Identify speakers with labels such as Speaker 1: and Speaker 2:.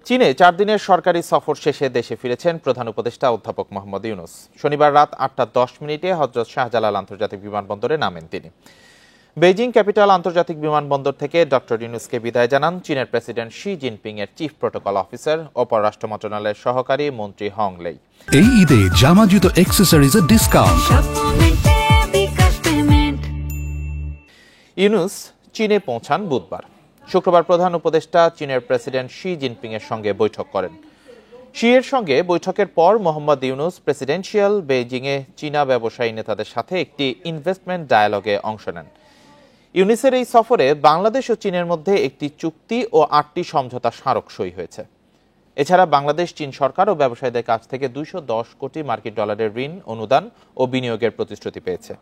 Speaker 1: চীনে 4 দিনের সরকারি সফর শেষে দেশে ফিরেছেন প্রধান উপদেষ্টা অধ্যাপক মোহাম্মদ ইউনূস। শনিবার রাত 8:10 হযরত শাহজালাল আন্তর্জাতিক বিমানবন্দরে নামেন তিনি। বেইজিং ক্যাপিটাল আন্তর্জাতিক বিমানবন্দর থেকে ডক্টর ইউনূসকে বিদায় জানান চীনের প্রেসিডেন্ট শি জিনপিং এর চিফ প্রোটোকল অফিসার ও পররাষ্ট্র মন্ত্রণালয়ের সহকারী মন্ত্রী হং লেই।
Speaker 2: এই ঈদে জামা জুতো অ্যাক্সেসরিজের ডিসকাউন্ট।
Speaker 1: ইউনূস চীনে পৌঁছান বুধবার। শুক্রবার প্রধান উপদেষ্টা চীনের প্রেসিডেন্ট শি জিনপিং এর সঙ্গে বৈঠক করেন। শি এর সঙ্গে বৈঠকের পর মোহাম্মদ ইউনূস প্রেসিডেন্সিয়াল বেইজিংয়ে চীনা ব্যবসায়ী নেতাদের সাথে একটি ইনভেস্টমেন্ট ডায়ালগে অংশ নেন। ইউনূসের এই সফরে বাংলাদেশ ও চীনের মধ্যে একটি চুক্তি ও 8টি সমঝোতা স্মারক সই হয়েছে। এছাড়া বাংলাদেশ চীন সরকার ও ব্যবসায়ীদের কাছ থেকে $210 কোটি মার্কিন ডলারের ঋণ, অনুদান ও বিনিয়োগের প্রতিশ্রুতি পেয়েছে।